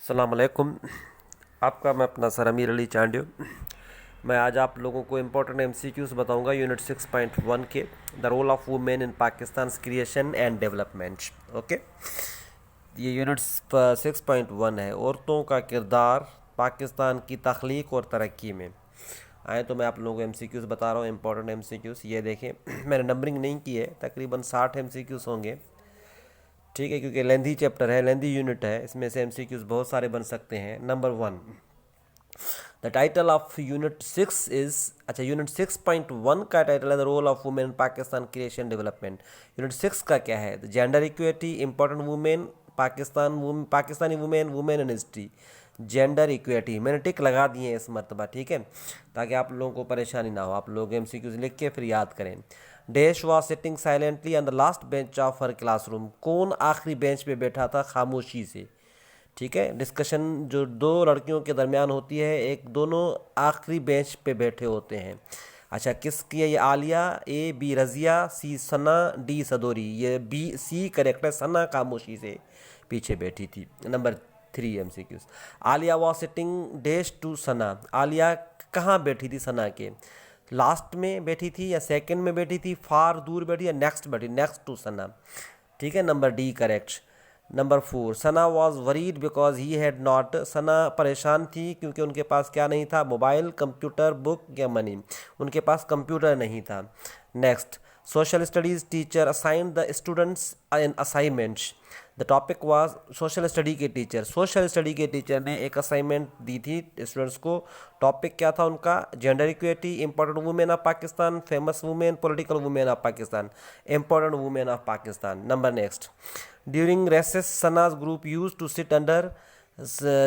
अस्सलाम वालेकुम। आपका मैं अपना सर अमीर अली चांडियो। मैं आज आप लोगों को इम्पोर्टेंट एमसीक्यूज़ बताऊंगा यूनिट 6.1 के, the role of women in Pakistan creation and development. Okay, ये यूनिट 6.1 है, औरतों का किरदार पाकिस्तान की तख्लीक और तरक्की में। आए तो मैं आप लोगों को एमसीक्यूज़ बता रहा हूँ, इम्पोर्टेंट एमसीक्यूज़। ये देखें, मैंने नंबरिंग नहीं की है, तकरीबन 60 एमसीक्यूज़ होंगे, ठीक है, क्योंकि लेंदी चैप्टर है, लेंदी यूनिट है, इसमें से एमसीक्यूज़ बहुत सारे बन सकते हैं। Number 1, the title of unit 6 is, अच्छा यूनिट 6.1 का टाइटल है the role of women Pakistan creation development. Unit 6 का क्या है? Gender equity, important women Pakistani women, women in history, gender equity. मैंने टिक लगा दिए हैं इस मरतबा, ठीक है, ताकि आप लोगों को परेशानी ना हो, आप लोग एमसीक्यूज़ लिख के फिर याद करें। Dash was sitting silently on the last bench of her classroom. कौन आखिरी बेंच पे बैठा था खामोशी से? ठीक है, डिस्कशन जो दो लड़कियों के दरमियान होती है, एक दोनों आखिरी बेंच पे बैठे होते हैं। अच्छा, किसकी है ये? Aliya, A B Razia, C Sana, D Sadori. ये बी सी करेक्ट है, सना खामोशी से पीछे बैठी थी। Number 3 MCQs. Aliya was sitting dash to Sana. Aliya कहाँ बैठी थी सना के? लास्ट में बैठी थी या सेकंड में बैठी थी, फार दूर बैठी या नेक्स्ट बैठी? नेक्स्ट टू सना, ठीक है, number D correct. Number 4, Sana was worried because he had not. Sana परेशान थी क्योंकि उनके पास क्या नहीं था? मोबाइल, कंप्यूटर, बुक या मनी। उनके पास कंप्यूटर नहीं था। Next, social studies teacher assigned the students an assignments. The topic was social study के टीचर। सोशल स्टडी के टीचर ने एक असाइनमेंट दी थी स्टूडेंट्स को। टॉपिक क्या था उनका? Gender equity, important women of Pakistan, famous women, political women of Pakistan, important women of Pakistan. Number next, during recess Sana's group used to sit under.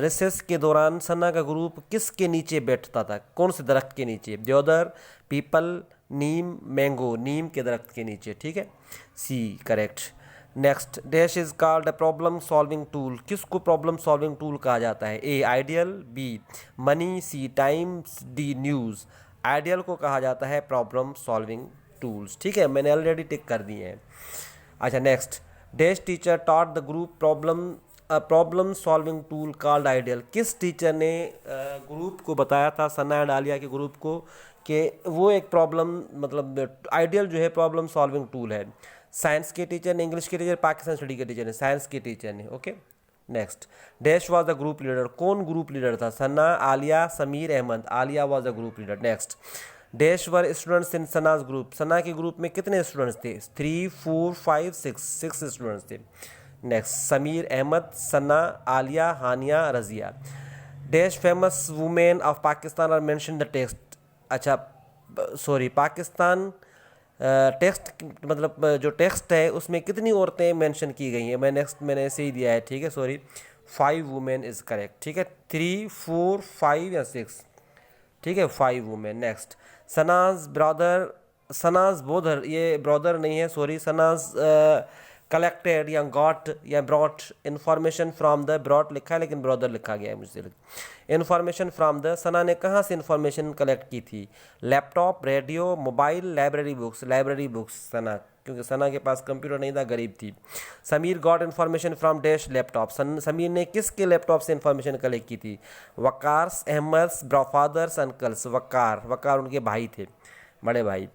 Recess के दौरान सना का ग्रुप किसके नीचे बैठता था? कौन से दरख्त के नीचे? देवदार, पीपल, नीम, मैंगो। नीम के दरख्त के नीचे, ठीक है, C correct. Next, dash is called a problem solving tool. किसको प्रॉब्लम सॉल्विंग टूल कहा जाता है? A ideal, B money, C time, D news. Ideal को कहा जाता है प्रॉब्लम सॉल्विंग टूल्स, ठीक है, मैंने ऑलरेडी टिक कर दिए हैं। अच्छा next, dash teacher taught the group problem solving tool called ideal. किस टीचर ने ग्रुप को बताया था, सना एंड आलिया के ग्रुप को, कि वो एक प्रॉब्लम मतलब आइडियल जो है प्रॉब्लम सॉल्विंग टूल है? साइंस के टीचर ने, इंग्लिश के टीचर, पाकिस्तान स्टडी के टीचर ने? साइंस के टीचर ने। Okay next, dash was the group leader. कौन ग्रुप लीडर था? Sana, Aliya, Sameer, Ahmed. Aliya was the group leader. Next, dash were students in Sana's group. Sana के ग्रुप में कितने स्टूडेंट्स थे? 3, 4, 5, 6 स्टूडेंट्स थे। Next, Sameer, Ahmed, Sana, Alia, Hania, Razia. Dash famous women of Pakistan are mention the text. अच्छा sorry, Pakistan text मतलब जो टेक्स्ट है उसमें कितनी औरतें मेंशन की गई हैं? मैंने ऐसे ही दिया है, ठीक है, सॉरी, 5 वुमेन इज़ करेक्ट, ठीक है, 3, 4, 5 या 6, ठीक है, 5 वुमेन। नेक्स्ट, सनाज ब्रदर, सनाज बोधर, ये ब्रदर नहीं है, सॉरी, सनाज कलेक्टेड या गॉट या brought information from the, brought लिखा है लेकिन ब्रदर लिखा गया है मुझसे। इंफॉर्मेशन फ्राम द, सना ने कहाँ से इंफॉर्मेशन कलेक्ट की थी? Laptop, radio, mobile, library books. Library books Sana, क्योंकि सना के पास कंप्यूटर नहीं था, गरीब थी। Sameer got information from dash laptop. Sameer ने किसके लैपटॉप से इन्फॉर्मेशन कलेक्ट की थी? Waqar, Ahmed, fathers, uncles. वकार उनके भाई थे, बड़े भाई।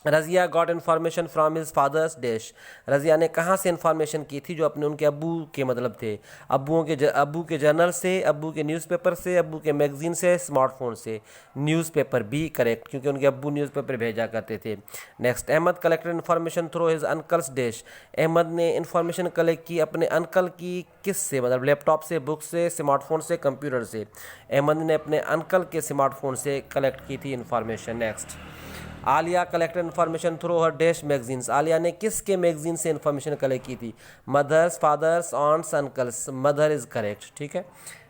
Razia got information from his fathers dash. Razia ने कहाँ से इन्फॉर्मेशन की थी? जो अपने उनके अब्बू के मतलब थे, अब्बू के जर्नल से, अब्बू के न्यूज़पेपर से, अब्बू के मैगजीन से, स्मार्टफोन से। न्यूज़पेपर बी करेक्ट, क्योंकि उनके अब्बू न्यूज़पेपर भेजा करते थे। Next, Ahmed collected information through his uncles dash. Ahmed ने इन्फॉर्मेशन कलेक्ट की अपने अंकल की किस से? मतलब लैपटॉप से, बुक से, स्मार्टफोन से, कंप्यूटर से। अहमद ने अपने अंकल के स्मार्टफोन से कलेक्ट की थी information. Next, Aliya collected information through her dash magazines. Aliya ने किसके मैगजीन से इन्फॉर्मेशन कलेक्ट की थी? Mothers, fathers, aunts, uncles. Mother is correct, ठीक है।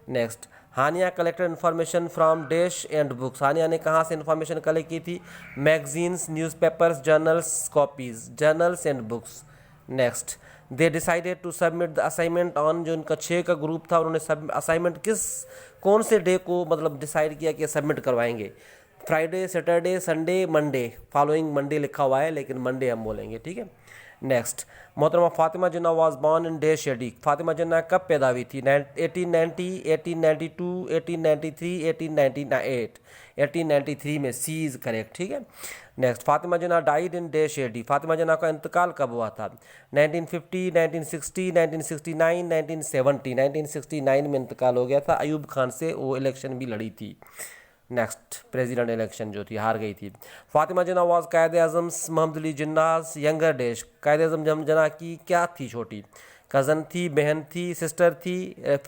Next, Hania collected information from dash and books. Hania ने कहाँ से इन्फॉर्मेशन कलेक्ट की थी? Magazines, newspapers, journals, copies, journals and books. Next, they decided to submit the assignment on, जो उनका 6 का ग्रुप था, उन्होंने असाइनमेंट कौन से डे को मतलब डिसाइड किया कि सबमिट करवाएंगे? Friday, Saturday, Sunday, Monday. Following Monday लिखा हुआ है लेकिन मंडे हम बोलेंगे, ठीक है। नेक्स्ट, मोहतरमा Fatima Jinnah was born in day AD. Fatima Jinnah कब पैदा हुई थी? 1890, 1892, 1893, 1898। 1893 में, सी इज़ करेक्ट, ठीक है। Next, Fatima Jinnah died in day AD. Fatima Jinnah का इंतकाल कब हुआ था? 1950, 1960, 1969, 1970। 1969 में इंतकाल हो गया था। अयूब खान से वो इलेक्शन भी लड़ी थी। नेक्स्ट, प्रेसिडेंट इलेक्शन जो थी, हार गई थी। Fatima Jinnah was Quaid Azam Mohammad Ali Jinnah's younger dash. Quaid Azam Jinnah की क्या थी? छोटी कज़न थी, बहन थी, सिस्टर थी,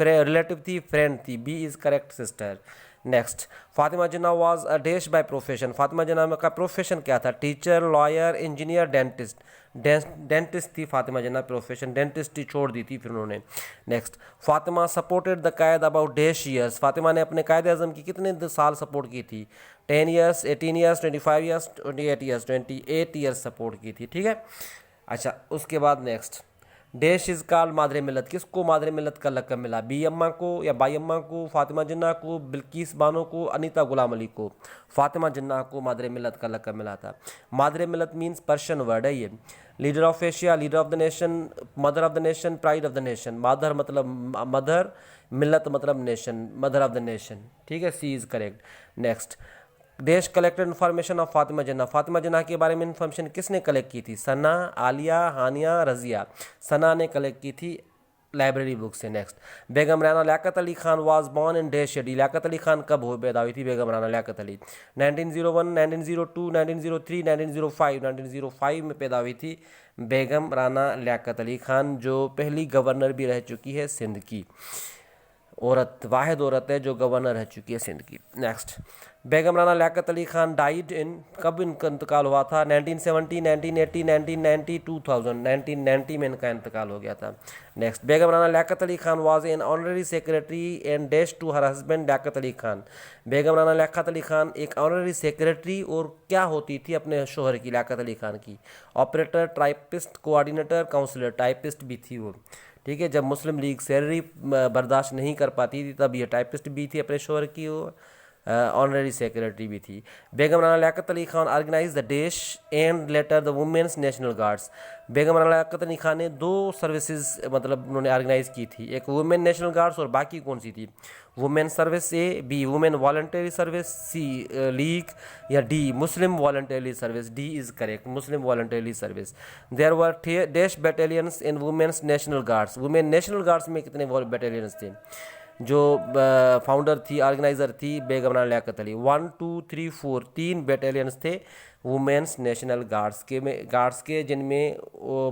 रिलेटिव थी, फ्रेंड थी। B is correct, sister. Next, Fatima Jinnah was a dash by profession. Fatima Jinnah का प्रोफेशन क्या था? Teacher, lawyer, engineer, dentist. Dentist थी फातिमा जिन्ना, प्रोफेशन डेंटिस्ट ही छोड़ दी थी फिर उन्होंने। Next, Fatima supported the Quaid about dash years. Fatima ने अपने कायद आज़म की कितने साल सपोर्ट की थी? 10 years, 18 years, 25 years, 28 years. 28 years support की थी, ठीक है। अच्छा, उसके बाद नेक्स्ट, डैश इज़ कॉल्ड मादरे मिलत। किसको मादरे मिलत का लक़ब मिला? बी अम्मा को या बाई अम्मा को, फातिमा जिन्ना को, बिल्किस बानो को, अनीता गुलाम अली को? फातिमा जिन्ना को मादरे मिलत का लक़ब मिला था। मादरे मिलत मीन्स पर्शियन वर्ड है ये। Leader of Asia, leader of the nation, mother of the nation, pride of the nation. मादर मतलब मदर, मिलत मतलब nation, mother of the nation, ठीक है। सी इज़ करेक्ट। नेक्स्ट, देश कलेक्टेड इन्फॉर्मेशन ऑफ फातिमा जिन्ना। फातिमा जिन्ना के बारे में इन्फॉर्मेशन किसने कलेक्ट की थी? सना, आलिया, हानिया, रज़िया। सना ने कलेक्ट की थी लाइब्रेरी बुक से। Next, Begum Rana Liaquat Ali Khan was born in day शेडी। लियाकत अली खान कब हो पैदा हुई थी बेगम राना लियाकत अली? 1901, 1902, 1903, 1905। 1905 में पैदा हुई थी बेगम राना लियाकत अली खान, जो पहली गवर्नर भी रह चुकी है सिंध की। औरत, वाहिद औरत है जो गवर्नर रह चुकी है सिंध की। Next, Begum Rana Liaquat Ali Khan died in, कब इनका इंतकाल हुआ था? 1970, 1980, 1990, 2000। 1990 में इनका इंतकाल हो गया था। Next, Begum Rana Liaquat Ali Khan was an honorary secretary and dash to her husband Liaquat Ali Khan. Begum Rana Liaquat Ali Khan एक ऑनररी सेक्रेटरी और क्या होती थी अपने शोहर की, लियाकत अली खान की? Operator, typist, coordinator, counsellor. Typist भी थी वो, ठीक है। जब मुस्लिम लीग सैलरी बर्दाश्त नहीं कर पाती थी तब ये टाइपिस्ट भी थी अपने शोहर की, वो ऑनररी सेक्रेटरी भी थी। Begum Rana Liaquat Ali Khan organised the dash and later the women's national guards. Begum Rana Liaquat Ali Khan ने 2 सर्विसेज मतलब उन्होंने ऑर्गेनाइज की थी, एक वुमेन नेशनल गार्ड्स और बाकी कौन सी थी? Women service A, B women voluntary service, C league, या D Muslim voluntary service. D is correct, Muslim voluntary service. There were dash battalions in women's national guards. Women national guards में कितने बैटेलियंस थे? जो फाउंडर थी, ऑर्गेनाइज़र थी बेगम राना लियाकत अली। 1, 2, 3, 4 3 बैटेलियंस थे वुमेन्स नेशनल गार्ड्स के जिनमें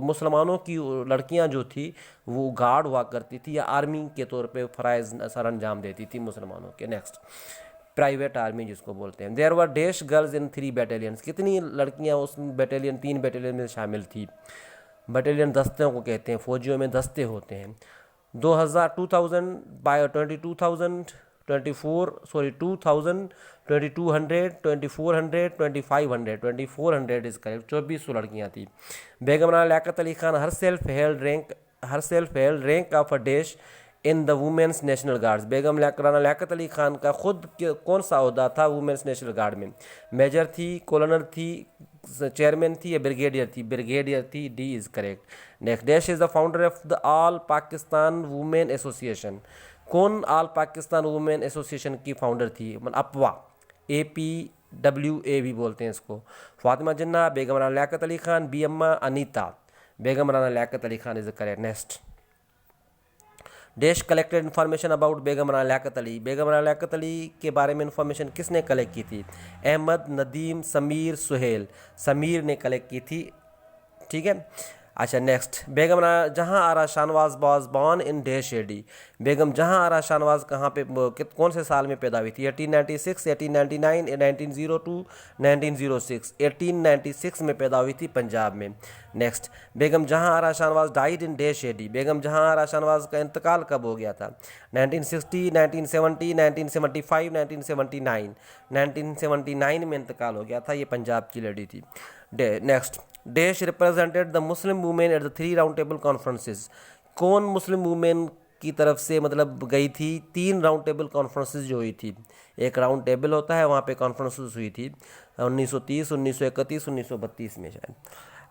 मुसलमानों की लड़कियां जो थी वो गार्ड हुआ करती थी या आर्मी के तौर पे फ़राइज़ सर अंजाम देती थी मुसलमानों के। नेक्स्ट, प्राइवेट आर्मी जिसको बोलते हैं। There were dash girls in 3 battalions. कितनी लड़कियां उस बैटेलियन 3 बैटेलियन में शामिल थी? बैटेलियन दस्ते को कहते हैं, फौजियों में दस्ते होते हैं। 2000, 2000 बाय 22,000, 24 सॉरी 2000, 2200, 2400, 2500। 2400 इज करेक्ट, 2400 लड़कियां थी। Begum Rana Liaquat Ali Khan herself held rank of a dash in the women's national guards. Begum Rana Liaquat Ali Khan का खुद कौन सा ओहदा था वुमेन्स नेशनल गार्ड में? मेजर थी, कॉलोनर थी, चेयरमैन थी या ब्रिगेडियर थी? ब्रिगेडियर थी। D is correct. Next, dash is the founder of the all Pakistan women association. कौन ऑल पाकिस्तान वुमेन एसोसिएशन की फाउंडर थी? अप्वा, APWA भी बोलते हैं इसको। Fatima Jinnah, Begum Rana Liaquat Ali Khan, Bi Amma, Anita. Begum Rana Liaquat Ali Khan is correct. Next, dash collected information about Begum Rana Liaquat Ali. Begum Rana Liaquat Ali के बारे में इन्फॉर्मेशन किसने कलेक्ट की थी? अहमद, नदीम, समीर, सुहेल। समीर ने कलेक्ट की थी, ठीक है। अच्छा, next, Begum Jahan Ara Shahnawaz was born in dash AD. Begum Jahan Ara Shahnawaz कहाँ पे कौन से साल में पैदा हुई थी? 1896, 1899, 1902, 1906। 1896 में पैदा हुई थी पंजाब में। Next, Begum Jahan Ara Shahnawaz died in dash AD. Begum Jahan Ara Shahnawaz का इंतकाल कब हो गया था? 1960, 1970, 1975, 1979। 1979 में इंतकाल हो गया था, ये पंजाब की लेडी थी। Next, dash represented the Muslim women at the 3 round table conferences. कौन मुस्लिम वुमेन की तरफ से मतलब गई थी 3 राउंड टेबल कॉन्फ्रेंसेस जो हुई थी? एक राउंड टेबल होता है, वहाँ पे कॉन्फ्रेंसेस हुई थी 1930, 1931, 1932 में शायद।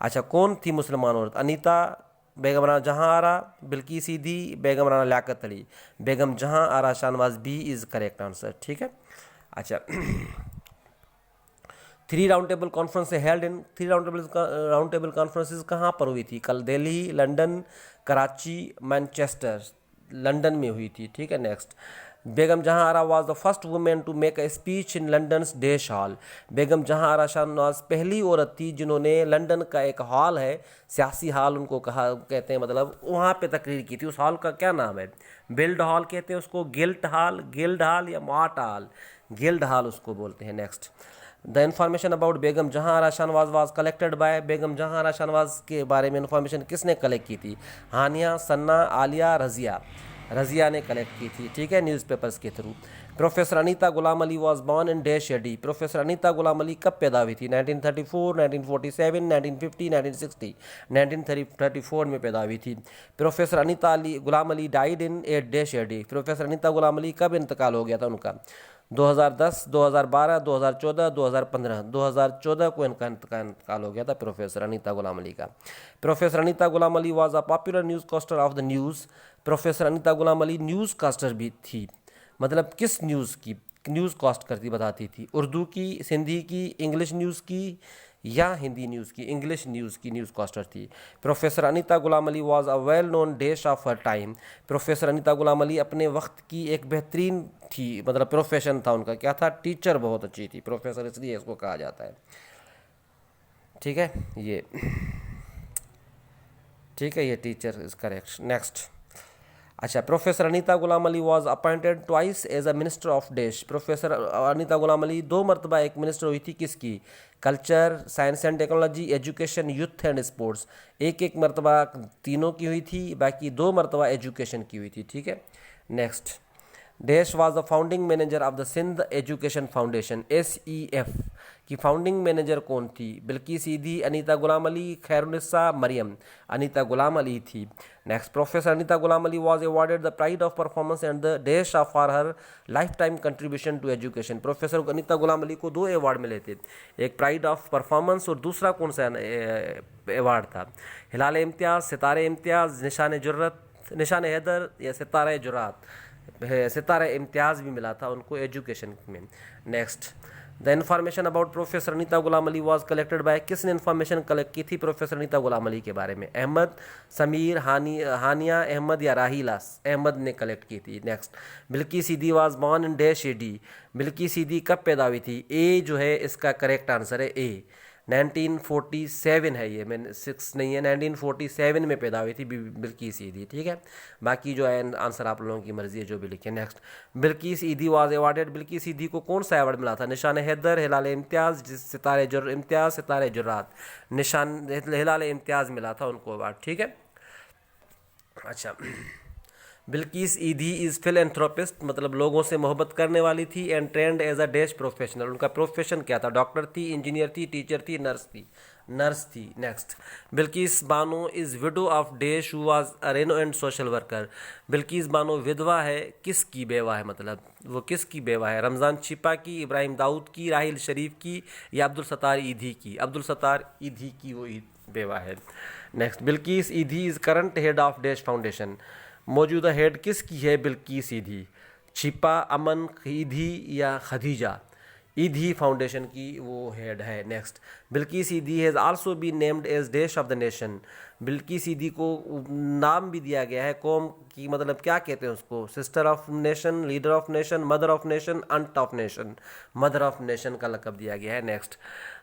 अच्छा, कौन थी मुसलमान औरत? अनीता, बेगम राना जहां आरा, बिल्किस सीधी, बेगम Rana Liaquat Ali. Begum Jahan Ara Shahnawaz B is correct answer. ठीक है। अच्छा, राउंड टेबल कॉन्फ्रेंसेस कहाँ पर हुई थी? कल Delhi, London, Karachi, Manchester. London में हुई थी। ठीक है। Next, Begum Jahan Ara was the first women to make a speech in London's dash hall. Begum Jahan Ara Shahnawaz पहली औरत थी जिन्होंने लंदन का एक हॉल है, सियासी हॉल उनको कहा कहते हैं, मतलब वहाँ पे तकरीर की थी। उस हॉल का क्या नाम है? बिल्ड हॉल कहते हैं उसको, गिल्ड हॉल या मार्ट हॉल? गिल्ड हॉल उसको बोलते हैं। Next, the information about Begum Jahan Ara Shahnawaz was collected by. बेगम जहां आरा शाहनवाज के बारे में इन्फॉर्मेशन किसने कलेक्ट की थी? हानिया, सन्ना, आलिया, रजिया। रजिया ने कलेक्ट की थी। ठीक है, न्यूज़पेपर्स के through. Professor Anita Ghulam Ali was born in dash year. Professor Anita Ghulam Ali कब पैदा हुई थी? 1934, 1947, 1950, 1960। 1934 में पैदा हुई थी। Professor Anita Ghulam Ali died in A dash year. Professor Anita Ghulam Ali कब इंतकाल हो गया था उनका? 2010, 2012, 2014, 2015। 2014 को इनका इंतकाल हो गया था प्रोफेसर अनीता गुलाम अली का। Professor Anita Ghulam Ali was a popular newscaster of the news. Professor Anita Ghulam Ali newscaster भी थी, मतलब किस न्यूज़ की न्यूज़ कास्ट करती बताती थी? उर्दू की, सिंधी की, इंग्लिश न्यूज़ की या हिंदी न्यूज़ की? इंग्लिश न्यूज़ की न्यूज़ कास्टर थी। Professor Anita Ghulam Ali was a well known dash of her time. Professor Anita Ghulam Ali अपने वक्त की एक बेहतरीन थी, मतलब प्रोफेशन था उनका, क्या था? टीचर बहुत अच्छी थी। प्रोफेसर इसलिए इसको कहा जाता है। ठीक है, ये ठीक है, ये टीचर इज करेक्ट। नेक्स्ट, अच्छा, professor Anita Ghulam Ali was appointed twice as a minister of dash. Professor Anita Ghulam Ali दो मरतबा एक मिनिस्टर हुई थी, किसकी? Culture, science and technology, education, youth and sports. एक एक मरतबा तीनों की हुई थी, बाकी दो मरतबा एजुकेशन की हुई थी। ठीक है। Next, dash was the founding manager of the Sindh education foundation. SEF की फाउंडिंग मैनेजर कौन थी? बिल्किस सीधी, अनीता गुलाम अली, खैरुनिस्सा, मरियम। अनीता गुलाम अली थी। Next, professor Anita Ghulam Ali was awarded the pride of performance and the dash of for her lifetime contribution to education. Professor Anita Ghulam Ali को दो award मिले थे, एक pride of performance और दूसरा कौन सा अवार्ड था? हिलाल इम्तियाज़, सितारे इम्तियाज़, निशान जुर्रत, निशान हैदर या सितारे जुरात? सितारा इम्तियाज़ भी मिला था उनको एजुकेशन में। Next, the information about professor Anita Ghulam Ali was collected by. किसने इन्फॉर्मेशन कलेक्ट की थी प्रोफेसर अनीता गुलाम अली के बारे में? अहमद, समीर, हानिया अहमद या राहिला अहमद ने कलेक्ट की थी। Next, Bilquis Edhi was born in dash AD। Bilquis Edhi कब पैदा हुई थी? ए जो है इसका करेक्ट आंसर है ए, 1947 है ये, मैंने 6 नहीं है, 1947 में पैदा हुई थी बिल्किस ईदी। ठीक है, बाकी जो है आंसर आप लोगों की मर्जी है जो भी लिखे। नेक्स्ट, बिल्किस ईदी वाज अवार्डेड। बिल्किस ईदी को कौन सा अवार्ड मिला था? निशान हैदर, हिलाल इम्तियाज़, सितारे इम्तियाज़, सितारे जुर्रात। निशान हिलाल इम्तियाज़ मिला था उनको अवार्ड। ठीक है। अच्छा, बिल्किस ईदी इज़ फिलएंथ्रोपिस्ट, मतलब लोगों से मोहब्बत करने वाली थी। And trained as a dash professional, उनका प्रोफेशन क्या था? डॉक्टर थी, इंजीनियर थी, टीचर थी, नर्स थी। Next, Bilquis Bano is widow of dash who was a renowned and social worker. Bilquis Bano विधवा है, किसकी बेवा है? मतलब वो किसकी बेवा है? रमज़ान छिपा की, इब्राहिम दाऊद की, राहिल शरीफ की या अब्दुल सत्तार ईधी की? अब्दुल सत्तार ईधी की वो बेवा है। Next, Bilquis Edhi is current head of dash foundation. मौजूदा हेड किसकी है बिल्किस ईधी? छिपा, अमन, ईधी या खदीजा? ईधी फाउंडेशन की वो हेड है। Next, Bilquis Edhi has also be named as dash of the nation. Bilquis Edhi को नाम भी दिया गया है कौम की, मतलब क्या कहते हैं उसको? Sister of nation, leader of nation, mother of nation, aunt of nation. Mother of nation का लक़ब दिया गया है। Next,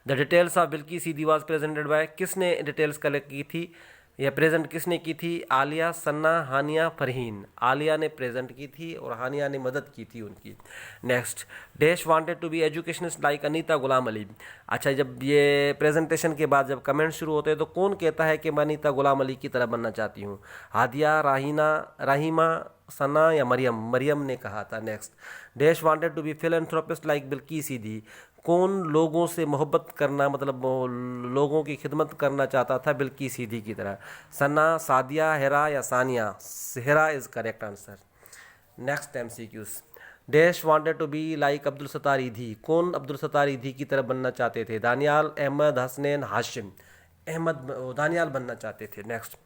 the details of Bilquis Edhi was presented by. किसने डिटेल्स कलेक्ट की थी या प्रेजेंट किसने की थी? आलिया, सन्ना, हानिया, फरहीन। आलिया ने प्रेजेंट की थी और हानिया ने मदद की थी उनकी। Next, dash wanted to be educationist like Anita Ghulam Ali. अच्छा, जब ये प्रेजेंटेशन के बाद जब कमेंट शुरू होते हैं तो कौन कहता है कि मैं अनीता गुलाम अली की तरह बनना चाहती हूँ? हादिया, राहिमा, सना या मरियम? मरियम ने कहा था। Next, dash wanted to be philanthropist like Bilquis Edhi. कौन लोगों से मोहब्बत करना, मतलब लोगों की खिदमत करना चाहता था बिल्किस सीधी की तरह? सना, सादिया, हेरा या Sania? Hira is correct answer. Next MCQs, dash wanted to be like Abdul Sattar Edhi. कौन अब्दुल सत्तार ईधी की तरह बनना चाहते थे? दानियाल, अहमद, हसनैन, हाशिम? दानियाल बनना चाहते थे। Next,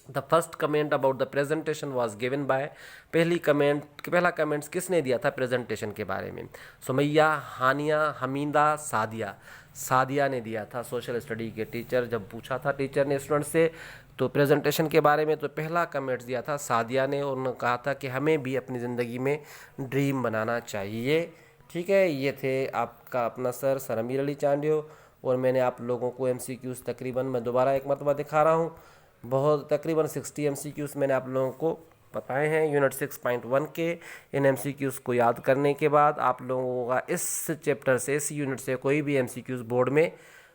the first comment about the presentation was given by, पहला कमेंट्स किसने दिया था प्रेजेंटेशन के बारे में? सुमैया, हानिया, हमीदा, सादिया ने दिया था। सोशल स्टडी के टीचर, जब पूछा था टीचर ने स्टूडेंट से तो प्रेजेंटेशन के बारे में, तो पहला कमेंट्स दिया था सादिया ने। उन्होंने कहा था कि हमें भी अपनी ज़िंदगी में ड्रीम बनाना चाहिए। ठीक है, ये थे आपका अपना सर अमीर अली चांडियो, और मैंने आप लोगों को MCQs तकरीबन, मैं दोबारा एक मरतबा दिखा रहा हूँ, बहुत तकरीबन 60 MCQs मैंने आप लोगों को बताए हैं यूनिट 6.1 के। इन MCQs को याद करने के बाद आप लोगों का इस चैप्टर से, इस यूनिट से कोई भी MCQs बोर्ड में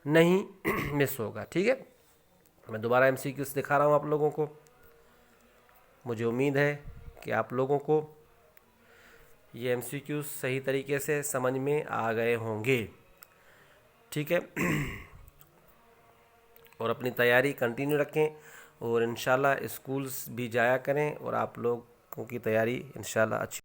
नहीं मिस होगा। ठीक है, मैं दोबारा MCQs दिखा रहा हूँ आप लोगों को। मुझे उम्मीद है कि आप लोगों को ये MCQs सही तरीके से समझ में आ गए होंगे। ठीक है, और अपनी तैयारी कंटिन्यू रखें, और इंशाल्लाह स्कूल्स भी जाया करें, और आप लोगों की तैयारी इंशाल्लाह अच्छी